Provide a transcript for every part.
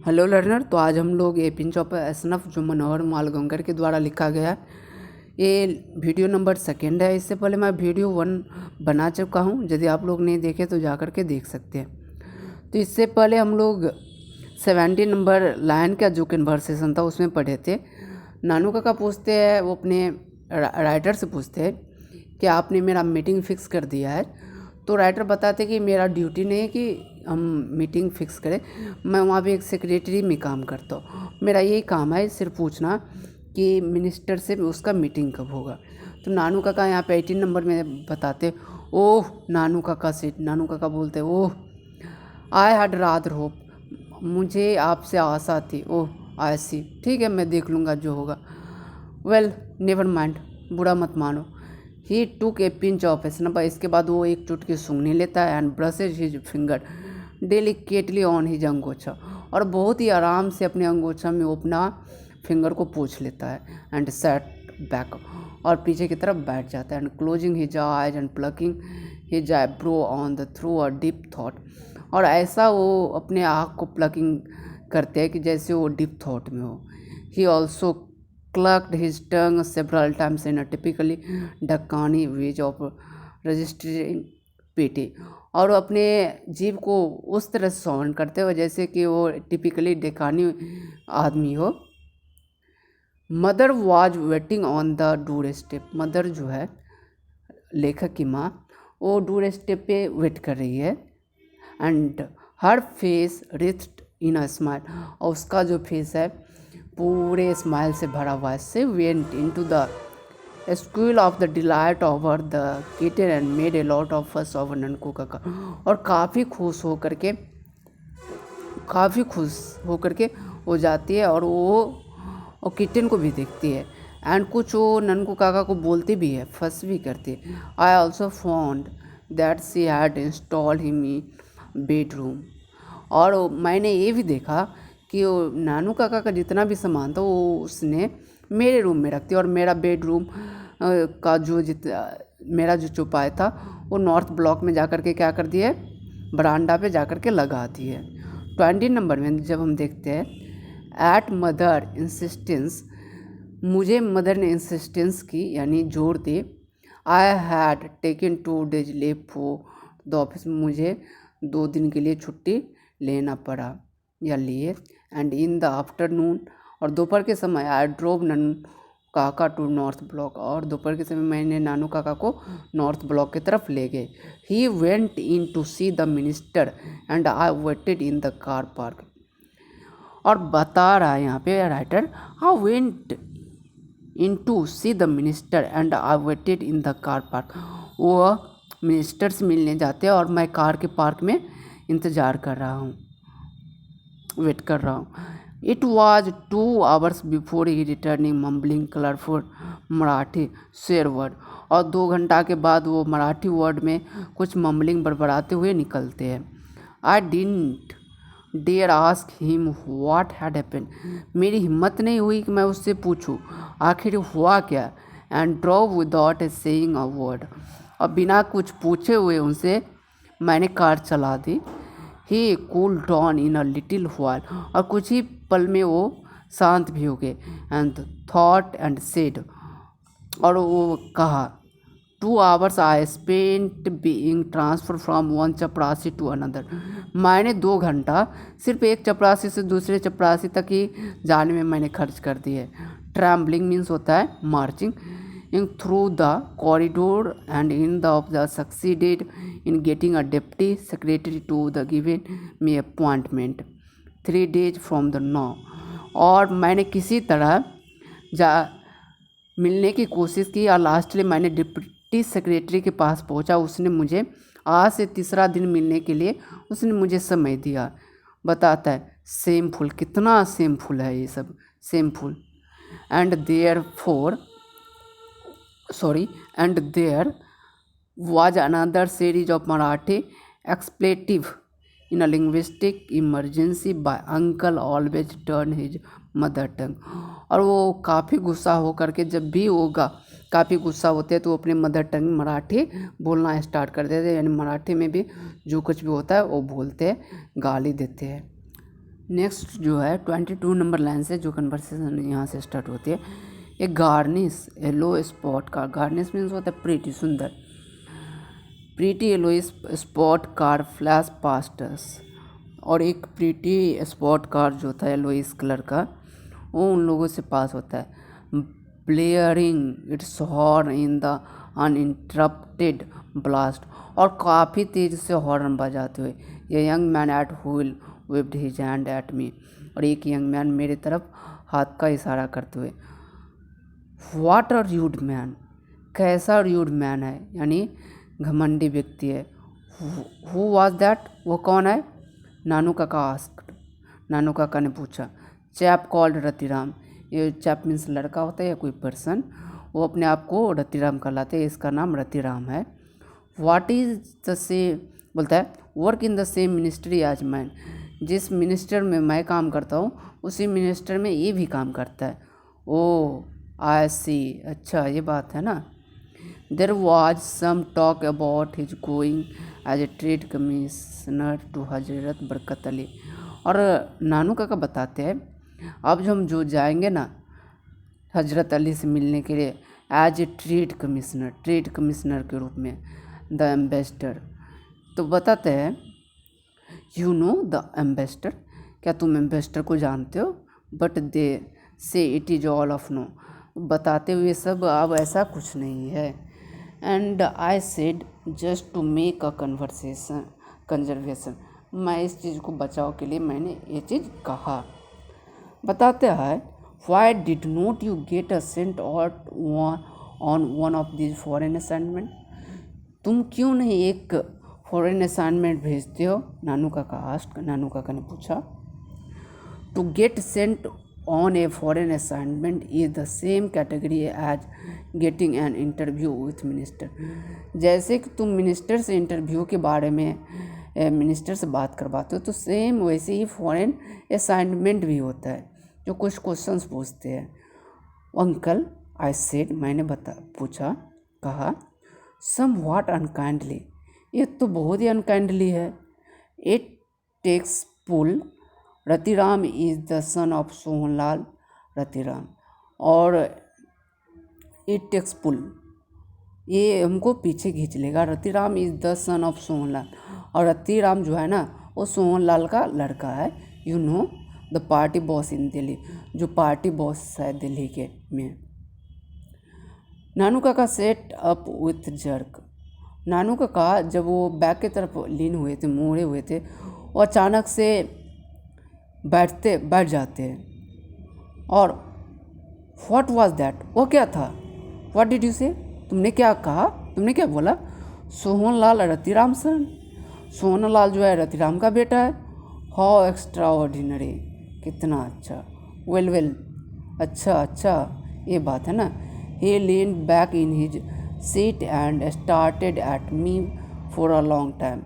Hello learner. तो आज हम लोग ए पिंच ऑफ एसनफ जो मनोहर मालगंगर के द्वारा लिखा गया है, ये वीडियो नंबर 2 है। इससे पहले मैं वीडियो 1 बना चुका हूँ। यदि आप लोग नहीं देखे तो जा कर के देख सकते हैं। तो इससे पहले हम लोग 70 नंबर लाइन का जो कन्वर्सेशन था उसमें पढ़े थे। नानू काका पूछते हैं, वो अपने राइटर से पूछते हैं कि आपने मेरा मीटिंग फ़िक्स कर दिया है। तो राइटर बताते कि मेरा ड्यूटी नहीं है कि हम मीटिंग फ़िक्स करें, मैं वहाँ पे एक सेक्रेटरी में काम करता हूँ। मेरा यही काम है सिर्फ पूछना कि मिनिस्टर से उसका मीटिंग कब होगा। तो नानू काका यहाँ पे 18 नंबर में बताते, ओह नानू काका से नानू काका बोलते, ओह आई हैड रादर होप, मुझे आपसे आशा थी। ओह आई सी, ठीक है मैं देख लूँगा जो होगा। वेल नेवर माइंड, बुरा मत मानो। ही टुक ए पिंच ऑफ एसनफ, इसके बाद वो एक चुटकी सूंघने लेता है and brushes his finger delicately on his angocha, और बहुत ही आराम से अपने अंगोछा में वो अपना फिंगर को पोंछ लेता है एंड सेट बैक, और पीछे की तरफ बैठ जाता है and closing his eyes and plucking his eyebrow on the through a deep thought, और ऐसा वो अपने आँख को प्लकिंग करते हैं कि जैसे वो डीप थॉट में हो। He also clucked his tongue several times in a typically Dakkani way of registering pity, और अपने जीभ को उस तरह से साउंड करते हुए जैसे कि वो टिपिकली डेकानी आदमी हो। Mother was waiting on the door step, mother जो है लेखक की माँ, वो डोर स्टेप पे वेट कर रही है। And her face wreathed in a smile, और उसका जो फेस है पूरे स्माइल से भरा हुआ है। She went in to the school of the delight over the kitten and made a lot of fuss over Nanku Kaka, और काफ़ी खुश होकर के वो जाती है और वो किटन को भी देखती है एंड कुछ वो ननकू काका को बोलती भी है, फंस भी करती है। I also found that she had installed him in bedroom, और मैंने ये भी देखा कि वो नानू काका का जितना भी सामान था वो उसने मेरे रूम में रख दिया, और मेरा बेडरूम का मेरा जो चौपाई था वो नॉर्थ ब्लॉक में जा कर के क्या कर दिया, बरांडा पे जा कर के लगा दिए। 20 नंबर में जब हम देखते हैं, एट मदर इंसिस्टेंस, मुझे मदर ने इंसिस्टेंस की यानी जोर दी। I had taken 2 days leave for the office, मुझे 2 दिन के लिए छुट्टी लेना पड़ा या लिए। एंड इन द आफ्टरनून, और दोपहर के समय आई ड्रोव नानू काका टू नॉर्थ ब्लॉक, और दोपहर के समय मैंने नानू काका को नॉर्थ ब्लॉक की तरफ ले गए। He went in to see the minister and I waited in the car park, और बता रहा है यहाँ पे writer, I went in to see the minister and I waited in the car park, वो मिनिस्टर से मिलने जाते हैं और मैं कार के पार्क में इंतज़ार कर रहा हूँ, वेट कर रहा हूँ। It was 2 hours before he returning mumbling colourful Marathi शेर वर्ड, और 2 घंटा के बाद वो मराठी वर्ड में कुछ मम्बलिंग बड़बड़ाते हुए निकलते हैं। I didn't dare ask him what had happened, मेरी हिम्मत नहीं हुई कि मैं उससे पूछूं आखिर हुआ क्या। And drove without a saying a word, और बिना कुछ पूछे हुए उनसे मैंने कार चला दी। He cool down in a little while, और कुछ ही पल में वो शांत भी हो गए। एंड थॉट एंड सेड, और वो कहा, 2 hours I spent being transfer from one चपरासी टू अनदर, मैंने 2 घंटा सिर्फ एक चपरासी से दूसरे चपरासी तक ही जाने में मैंने खर्च कर दिए। ट्रैम्बलिंग मीन्स होता है marching in through the corridor and in the of the succeeded in getting a deputy secretary to the given me appointment 3 days from the now, और मैंने किसी तरह जा मिलने की कोशिश की और लास्टली मैंने डिप्टी सेक्रेटरी के पास पहुंचा। उसने मुझे आज से 3रा दिन मिलने के लिए उसने मुझे समय दिया। बताता है सेमफुल, कितना सेमफुल है ये सब, shameful. And there was another series of Marathi expletive in a linguistic emergency by uncle always turn his mother tongue, और वो काफ़ी गुस्सा हो करके जब भी होगा काफ़ी गुस्सा होते हैं तो वो अपने मदर टंग मराठी बोलना स्टार्ट कर देते हैं, यानी मराठी में भी जो कुछ भी होता है वो बोलते हैं, गाली देते हैं। नेक्स्ट जो है 22 नंबर लाइन से जो कन्वर्सेशन यहाँ से स्टार्ट होती है, एक garnish yellow spot car, garnish means होता है प्रीटी, सुंदर, pretty yellow spot car flash pasts, और एक प्रीटी स्पॉट कार जो था येलोइस कलर का वो उन लोगों से पास होता है, blaring its horn in the uninterrupted blast, और काफ़ी तेज़ से हॉर्न बजाते हुए, ये young man at wheel waved his hand at me, और एक यंग मैन मेरे तरफ हाथ का इशारा करते हुए, व्हाट अ र्यूड मैन, कैसा र्यूड मैन है, यानी घमंडी व्यक्ति है। हु वाज दैट, वो कौन है, नानू काका आस्क्ड, नानू काका ने पूछा। चैप कॉल्ड रतिराम, ये चैप मीन्स लड़का होता है या कोई पर्सन, वो अपने आप को रतिराम कहलाते हैं, इसका नाम रतिराम है। व्हाट इज़ द सेम, बोलता है work in the same ministry as man, जिस मिनिस्टर में मैं काम करता हूँ उसी मिनिस्टर में ये भी काम करता है। ओ आई सी, अच्छा ये बात है ना। There was some talk about his going as a trade commissioner to Hazrat Barkat Ali, और नानू काका बताते हैं अब जो जाएंगे ना हजरत अली से मिलने के लिए एज ए ट्रेड कमिश्नर के रूप में, द एम्बेसडर, तो बताते हैं यू नो द एम्बेसडर, क्या तुम एम्बेसडर को जानते हो, but they say it is all of no, बताते हुए सब अब ऐसा कुछ नहीं है। And I said just to make a conservation, मैं इस चीज़ को बचाव के लिए मैंने ये चीज़ कहा। बताते हैं why did note you get a sent out on one of this foreign assignment, तुम क्यों नहीं एक फॉरेन असाइनमेंट भेजते हो, नानू काका ने पूछा। To get sent on a foreign assignment is the same category as getting an interview with minister, जैसे कि तुम मिनिस्टर से इंटरव्यू के बारे में मिनिस्टर से बात करवाते हो, तो सेम वैसे ही फॉरेन असाइनमेंट भी होता है, जो कुछ क्वेश्चंस पूछते हैं। अंकल आई सेड, मैंने पूछा, कहा, सम व्हाट अनकाइंडली, ये तो बहुत ही अनकाइंडली है। It takes pull, Ratiram is the son of Sohanlal Ratiram, और इट टेक्स पुल, ये हमको पीछे खींच लेगा। Ratiram is the son of Sohanlal, और रतिराम जो है ना वो सोहनलाल का लड़का है। You know the party boss इन दिल्ली, जो पार्टी बॉस है दिल्ली के में। नानू काका सेट अप विथ जर्क, नानू काका जब वो बैक की तरफ लीन हुए थे, मोड़े हुए थे, वो अचानक से बैठ जाते हैं। और व्हाट वाज दैट, वो क्या था, व्हाट डिड यू से, तुमने क्या कहा, तुमने क्या बोला। सोहनलाल रतिराम सन, सोहनलाल जो है रतिराम का बेटा है। हाउ एक्स्ट्रा ऑर्डिनरी, कितना अच्छा, वेल अच्छा ये बात है ना। He lean back in his seat and started at me for a long time,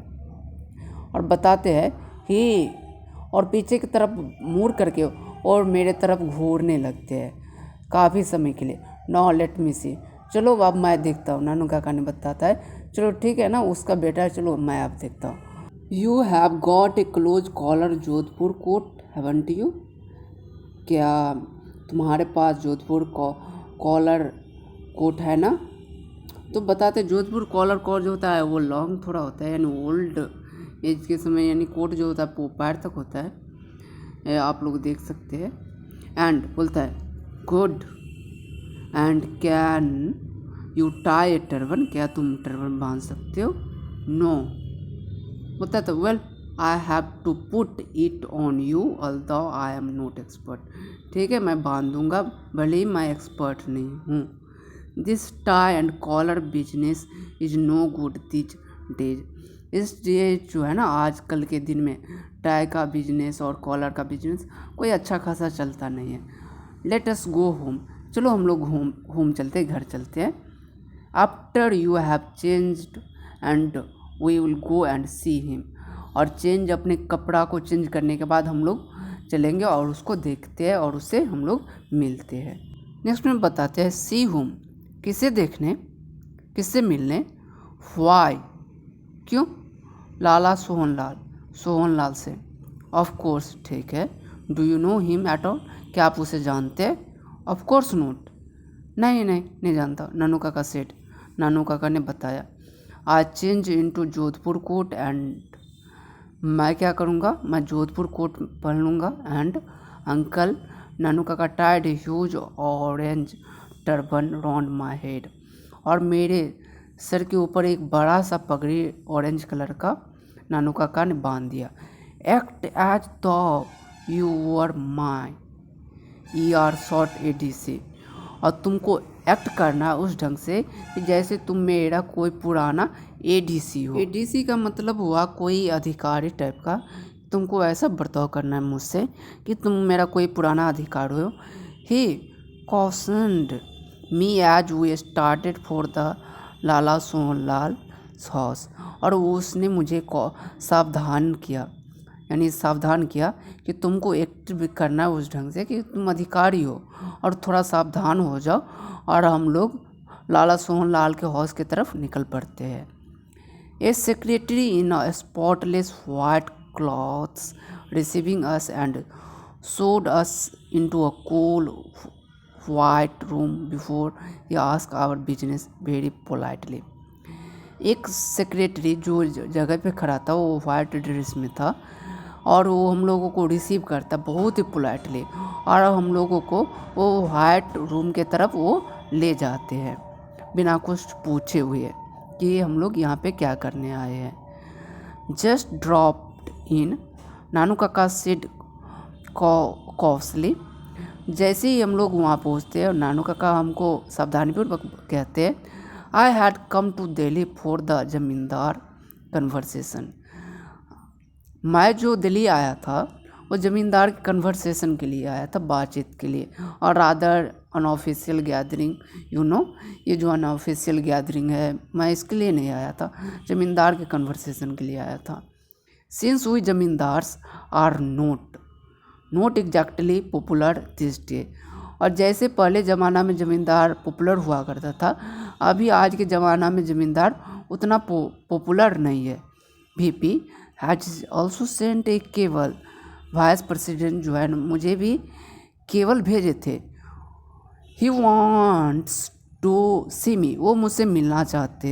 और बताते हैं ही, और पीछे की तरफ मुड़ करके और मेरे तरफ घूरने लगते हैं काफ़ी समय के लिए। नो लेट मी सी, चलो अब मैं देखता हूँ, नानू काका ने बताता है, चलो ठीक है ना, उसका बेटा है, चलो मैं अब देखता हूँ। You have got a close collar Jodhpur coat haven't you, क्या तुम्हारे पास जोधपुर कॉलर कोट है ना। तो बताते जोधपुर कॉलर कोट जो होता है वो लॉन्ग थोड़ा होता है, यानी ओल्ड एज के समय, यानी कोट जो होता है पैर तक होता है, आप लोग देख सकते हैं। एंड बोलता है good, and can you tie A turban, क्या तुम टर्बन बांध सकते हो। नो, बोलता है तो well I have to put it on you although I am not expert, ठीक है मैं बांध दूंगा भले ही मैं एक्सपर्ट नहीं हूँ। This tie and collar business is no good this days, इस डेज जो है ना आजकल के दिन में टाई का बिजनेस और कॉलर का बिजनेस कोई अच्छा खासा चलता नहीं है। लेट अस गो होम, चलो हम लोग होम चलते, घर चलते हैं। After you have changed and we will go and see him, और चेंज अपने कपड़ा को चेंज करने के बाद हम लोग चलेंगे और उसको देखते हैं और उससे हम लोग मिलते हैं। नेक्स्ट में बताते हैं सी हुम, किसे देखने, किससे मिलने। वाई, क्यों। लाला सोहनलाल से, ऑफ कोर्स ठीक है। Do you know him at all? क्या आप उसे जानते हैं? Of course not. नहीं जानता, नानू काका सेड। नानू काका ने बताया। I change into Jodhpur coat and, मैं क्या करूँगा, मैं जोधपुर कोट पहन लूँगा। And uncle, Nanu Kaka tied huge orange turban round my head, और मेरे सर के ऊपर एक बड़ा सा पगड़ी ऑरेंज कलर का नानू काका ने बांध दिया। Act as the you were my ER short ADC, और तुमको एक्ट करना है उस ढंग से कि जैसे तुम मेरा कोई पुराना ADC हो। ADC का मतलब हुआ कोई अधिकारी टाइप का। तुमको ऐसा बर्ताव करना है मुझसे कि तुम मेरा कोई पुराना अधिकार हो। He cautioned me as we started for the Lala Sohanlal house, और उसने मुझे सावधान किया, यानी सावधान किया कि तुमको एक्ट भी करना है उस ढंग से कि तुम अधिकारी हो और थोड़ा सावधान हो जाओ, और हम लोग लाला सोहनलाल के हाउस की तरफ निकल पड़ते हैं। A secretary in a spotless white clothes receiving us and showed us into a cool white room before he asked our business very politely. एक सेक्रेटरी जो जगह पे खड़ा था वो वाइट ड्रेस में था, और वो हम लोगों को रिसीव करता बहुत ही पोलाइटली, और हम लोगों को वो वाइट रूम के तरफ वो ले जाते हैं बिना कुछ पूछे हुए कि हम लोग यहाँ पे क्या करने आए हैं। Just dropped in, Nanu Kaka said costly. जैसे ही हम लोग वहाँ पहुँचते हैं और नानू काका हमको सावधानीपूर्वक कहते हैं, I had come to Delhi for the zamindar conversation. मैं जो दिल्ली आया था वो ज़मींदार के कन्वर्सेशन के लिए आया था, बातचीत के लिए, और rather unofficial gathering, you know, ये जो अनऑफिशियल गैदरिंग है मैं इसके लिए नहीं आया था, ज़मींदार के कन्वर्सेशन के लिए आया था। Since we zamindars are not exactly popular this day, और जैसे पहले ज़माना में ज़मींदार पॉपुलर हुआ करता था, अभी आज के ज़माना में ज़मींदार उतना पॉपुलर नहीं है। VP has also sent a केवल, वाइस प्रेसिडेंट जो है मुझे भी केवल भेजे थे। ही वॉन्ट्स टू सी मी, वो मुझसे मिलना चाहते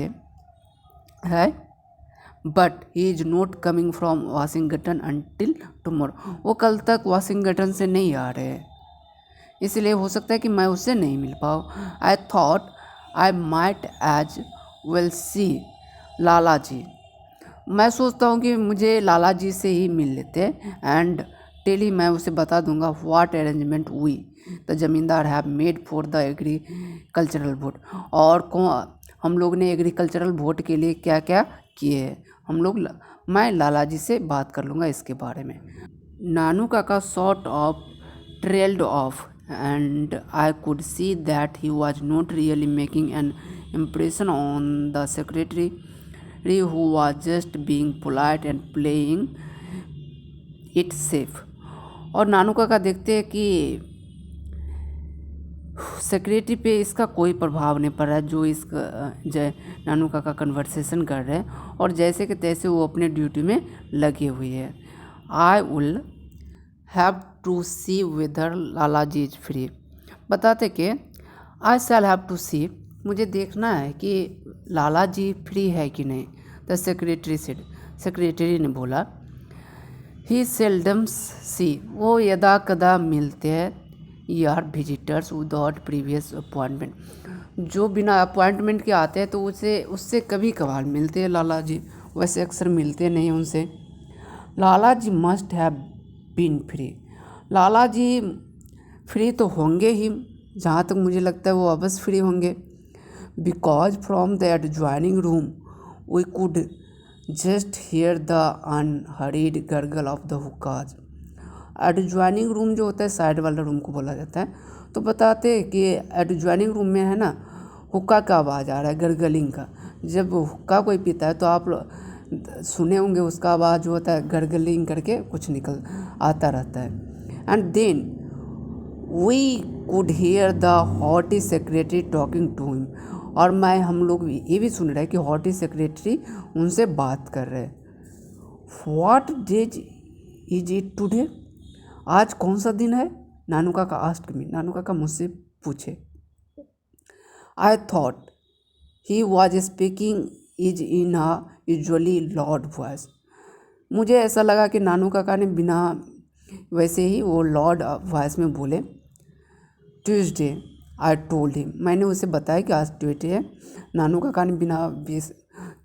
हैं, but he is not coming from Washington until tomorrow, वो कल तक वाशिंगटन से नहीं आ रहे हैं, इसलिए हो सकता है कि मैं उससे नहीं मिल पाऊँ। I thought I might as well see Lala ji, मैं सोचता हूँ कि मुझे लाला जी से ही मिल लेते एंड टेली, मैं उसे बता दूंगा व्हाट अरेंजमेंट वी द जमींदार have made for the agricultural vote, और हम लोग ने एग्रीकल्चरल वोट के लिए क्या क्या किए हैं। मैं लाला जी से बात कर लूँगा इसके बारे में। नानू काका sort of trailed of and I could see that he was not really making an impression on the secretary who was just being polite and playing it safe। और नानू काका देखते हैं कि सेक्रेटरी पे इसका कोई प्रभाव नहीं पड़ रहा, जो नानू काका कन्वर्सेशन कर रहे हैं, और जैसे कि तैसे वो अपने ड्यूटी में लगे हुए हैं। I will have to see whether Lala ji is free, बताते कि आई शैल हैव टू सी, मुझे देखना है कि लाला जी फ्री है कि नहीं। द सेक्रेटरी सेड, सेक्रेटरी ने बोला। ही सेल्डम सी, वो यदा कदा मिलते हैं यार विजिटर्स विदाउट प्रीवियस अपॉइंटमेंट, जो बिना अपॉइंटमेंट के आते हैं तो उससे कभी कभार मिलते हैं लाला जी, वैसे अक्सर मिलते नहीं उनसे। Lala ji must have been free, Lala ji free तो होंगे ही, जहाँ तक मुझे लगता है वो अवश्य फ्री होंगे। Because from the adjoining room we could just hear the unheard gurgle of the hookahs. Adjoining room जो होता है साइड वाला रूम को बोला जाता है, तो बताते हैं कि एडजॉइनिंग रूम में है ना हुक्का का आवाज़ आ रहा है, गर्गलिंग का। जब हुक्का कोई पीता है तो आप सुने होंगे उसका आवाज़ जो होता है गर्गलिंग करके कुछ निकल आता रहता है। And then we could hear the haughty secretary talking to him, और हम लोग ये भी सुन रहे हैं कि हॉटी सेक्रेटरी उनसे बात कर रहे हैं। What days is it today, आज कौन सा दिन है? नानू काका आस्क्ड मी, नानू काका मुझसे पूछे। I thought he was speaking is in a usually loud voice. मुझे ऐसा लगा कि नानू काका ने बिना वैसे ही वो लाउड वॉइस में बोले। ट्यूसडे, आई टोल्ड हिम, मैंने उसे बताया कि आज ट्यूसडे है। नानू काका ने बिना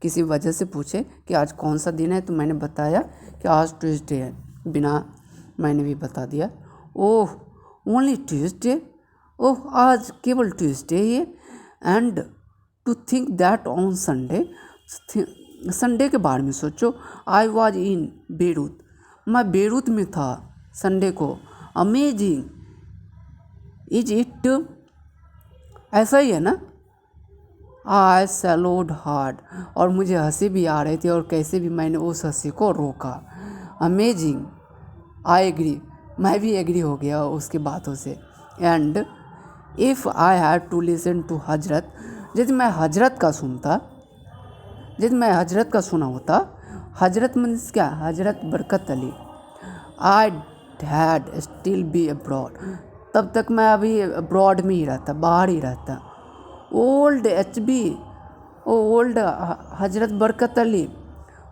किसी वजह से पूछे कि आज कौन सा दिन है, तो मैंने बताया कि आज ट्यूसडे है, बिना मैंने भी बता दिया। ओह, ओनली ट्यूसडे? ओह, आज केवल ट्यूसडे ही है। And to think that on Sunday, Sunday के बारे में सोचो। आई वॉज इन बेरूत, मैं बेरूत में था संडे को। Amazing, is it? ऐसा ही है ना? आई सैलोड हार्ड, और मुझे हंसी भी आ रही थी, और कैसे भी मैंने उस हंसी को रोका। अमेजिंग, आई एग्री, मैं भी एग्री हो गया उसकी बातों से। And if I had to listen to Hazrat, यदि मैं हजरत का सुना होता, हजरत मीन्स क्या? हजरत Barkat Ali. I had still be abroad, तब तक मैं अभी अब्रॉड में ही रहता, बाहर ही रहता। Old HB, old Hazrat Barkat Ali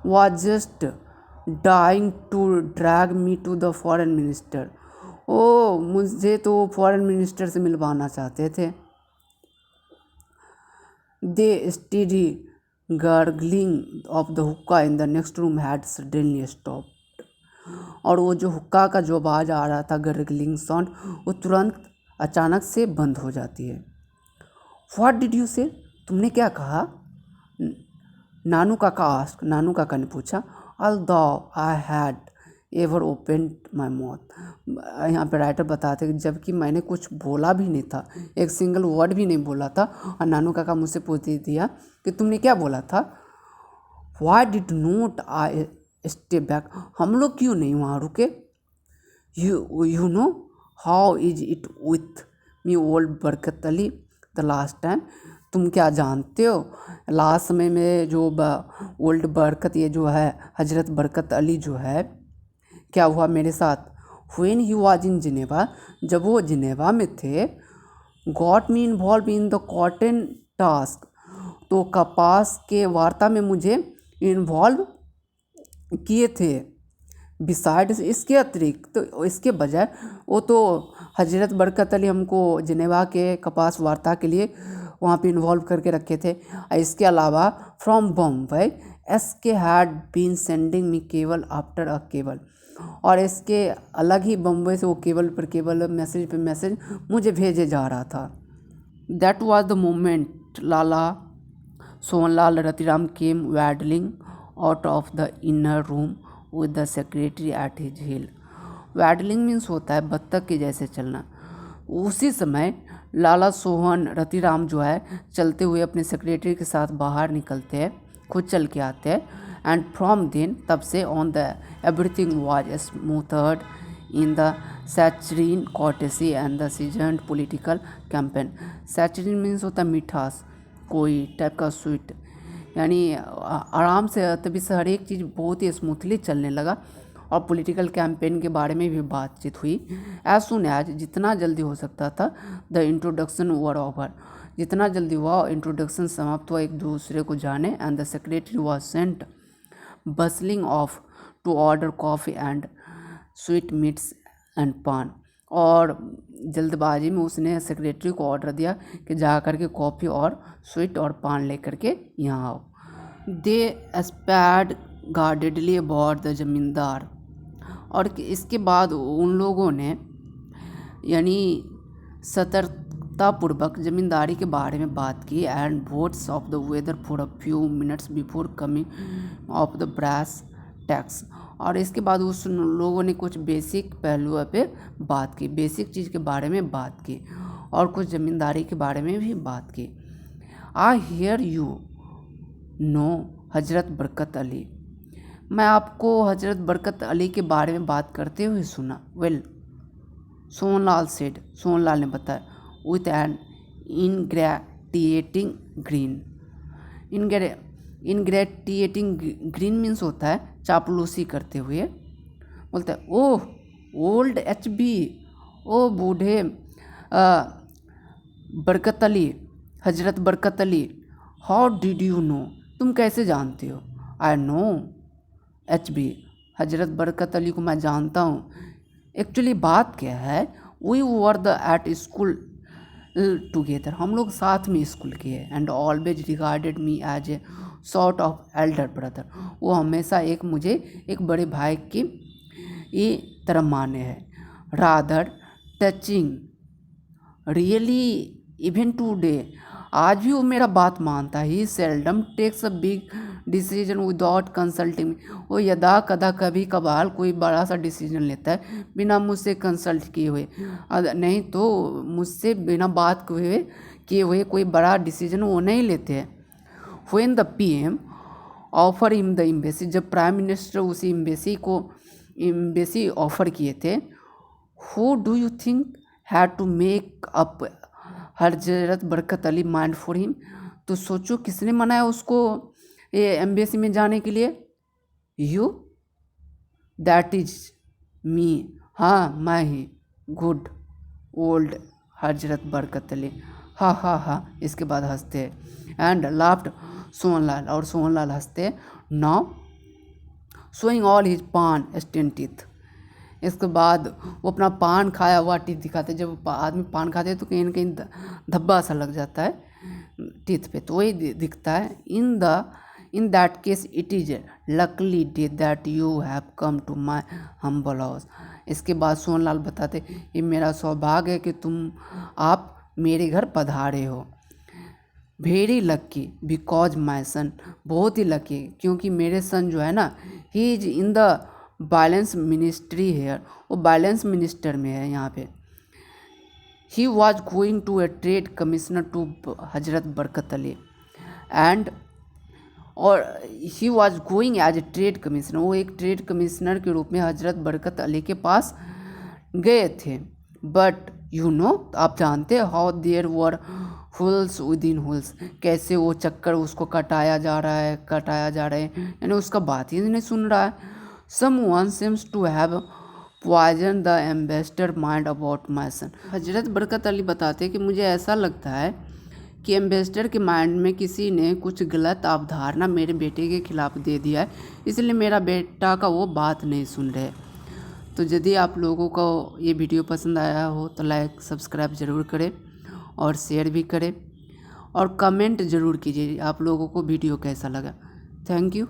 was just dying to drag me to the foreign minister. ओ, मुझे तो फॉरेन मिनिस्टर से मिलवाना चाहते थे। The steady gurgling of the hookah in the next room had suddenly stopped. और वो जो हुक्का का जो आवाज़ आ रहा था, गर्गलिंग साउंड, वो तुरंत अचानक से बंद हो जाती है। व्हाट डिड यू से? तुमने क्या कहा? नानू काका आस्क, नानू काका ने पूछा। Although I had ever open my mouth, यहाँ पे राइटर बताते हैं जबकि मैंने कुछ बोला भी नहीं था, एक सिंगल वर्ड भी नहीं बोला था, और नानू काका मुझसे पूछ दिया कि तुमने क्या बोला था। Why did note I stay back, हम लोग क्यों नहीं वहाँ रुके। You know how is it with me old Barkat Ali the last time, तुम क्या जानते हो लास्ट समय में जो ओल्ड बरकत, ये जो है हजरत बरकत अली जो है, क्या हुआ मेरे साथ। When he was in Geneva, जब वो जिनेवा में थे। Got me involve in the cotton task, तो कपास के वार्ता में मुझे इन्वॉल्व किए थे। बिसाइड्स, इसके अतिरिक्त, तो इसके बजाय, वो तो हजरत बरकत अली हमको जिनेवा के कपास वार्ता के लिए वहाँ पे इन्वॉल्व करके रखे थे। इसके अलावा from Bombay SK had been sending me cable after a cable, और इसके अलग ही बम्बई से वो केबल पर केबल, मैसेज पे मैसेज मुझे भेजे जा रहा था। That was the moment Lala Sohanlal Ratiram came waddling out of the inner room with the secretary at his heel. Waddling means होता है बत्तख के जैसे चलना। उसी समय लाला सोहन रतिराम जो है चलते हुए अपने सेक्रेटरी के साथ बाहर निकलते हैं, खुद चल के आते हैं। एंड फ्रॉम देन, तब से on the everything was smoothed in the saccharine courtesy and the season political campaign. Saccharine means होता है मिठास, कोई टाइप का स्वीट, यानी आराम से, तभी से हर एक चीज़ बहुत ही स्मूथली चलने लगा। और पॉलिटिकल कैंपेन के बारे में भी बातचीत हुई। एज सुन एज, जितना जल्दी हो सकता था, द इंट्रोडक्शन वर ओवर, जितना जल्दी हुआ इंट्रोडक्शन समाप्त हुआ, एक दूसरे को जाने। And the secretary was sent bustling off to order coffee and sweet meats and paan, और जल्दबाजी में उसने सेक्रेटरी को ऑर्डर दिया कि जा कर के कॉफ़ी और स्वीट और पान लेकर के यहाँ आओ। दे स्पैड गार्डेडली अबाउट द जमींदार, और इसके बाद उन लोगों ने यानी सतर्कतापूर्वक ज़मींदारी के बारे में बात की। And votes of the weather for a few minutes before coming of the brass tacks, और इसके बाद उस लोगों ने कुछ बेसिक पहलुओं पे बात की, बेसिक चीज़ के बारे में बात की, और कुछ ज़मींदारी के बारे में भी बात की। आई हियर यू नो हजरत बरकत अली, मैं आपको हजरत बरकत अली के बारे में बात करते हुए सुना। वेल, सोहनलाल सेड, सोहनलाल ने बताया, with an ingratiating green. Ingratiating green means होता है चापलूसी करते हुए। बोलता है, ओह ओल्ड HB, ओ बूढ़े बरकत अली, हजरत Barkat Ali, how did you know, तुम कैसे जानते हो? आई नो HB, हजरत बरकत अली को मैं जानता हूँ। एक्चुअली बात क्या है, we were the at school together, हम लोग साथ में स्कूल किए, and always regarded me as a sort of elder brother, वो हमेशा मुझे एक बड़े भाई की ये तरह माने हैं। Rather touching really even today, आज भी वो मेरा बात मानता है। He seldom takes a big decision without consulting, वो यदा कदा कभी कभार कोई बड़ा सा डिसीजन लेता है बिना मुझसे कंसल्ट किए हुए, नहीं तो मुझसे बिना बात किए हुए कोई बड़ा डिसीजन वो नहीं लेते हैं। When the PM offer him the embassy, जब प्राइम मिनिस्टर उसी एम्बेसी ऑफर किए थे, who do you think had to make up Hazrat Barkat Ali mind for him, तो सोचो किसने मनाया उसको ये एम्बेसी में जाने के लिए? यू, दैट इज मी, हाँ मैं ही, गुड ओल्ड हजरत बरकत अली, हा हा हा। इसके बाद हंसते हैं। एंड लाफ्ड सोहनलाल, और सोहनलाल हंसते। नाउ शोइंग ऑल हिज पान स्टेन टीथ, इसके बाद वो अपना पान खाया हुआ टीथ दिखाते। जब आदमी पान खाते हैं तो कहीं ना कहीं धब्बा सा लग जाता है टीथ पे, तो वही दिखता है। In that case it is luckily day that you have come to my humble house. इसके बाद सोहनलाल बताते, ये मेरा सौभाग्य है कि आप मेरे घर पधारे हो। Very lucky because my son, बहुत ही लकी क्योंकि मेरे सन जो है ना, he is in the balance ministry here, वो बैलेंस मिनिस्टर में है यहाँ पे। He was going to a trade commissioner to Hazrat Barkat Ali, and और he was going as a trade commissioner, वो एक ट्रेड कमिश्नर के रूप में हजरत बरकत अली के पास गए थे। बट यू नो, आप जानते हैं, how there were hulls within hulls, कैसे वो चक्कर उसको कटाया जा रहा है, यानी उसका बात ही नहीं सुन रहा है। Someone seems to have poisoned the ambassador mind about my son, हजरत बरकत अली बताते कि मुझे ऐसा लगता है कि एम्बेसडर के माइंड में किसी ने कुछ गलत अवधारणा मेरे बेटे के खिलाफ दे दिया है, इसलिए मेरा बेटा का वो बात नहीं सुन रहे। तो यदि आप लोगों को ये वीडियो पसंद आया हो तो लाइक सब्सक्राइब ज़रूर करें और शेयर भी करें, और कमेंट ज़रूर कीजिए आप लोगों को वीडियो कैसा लगा। Thank you.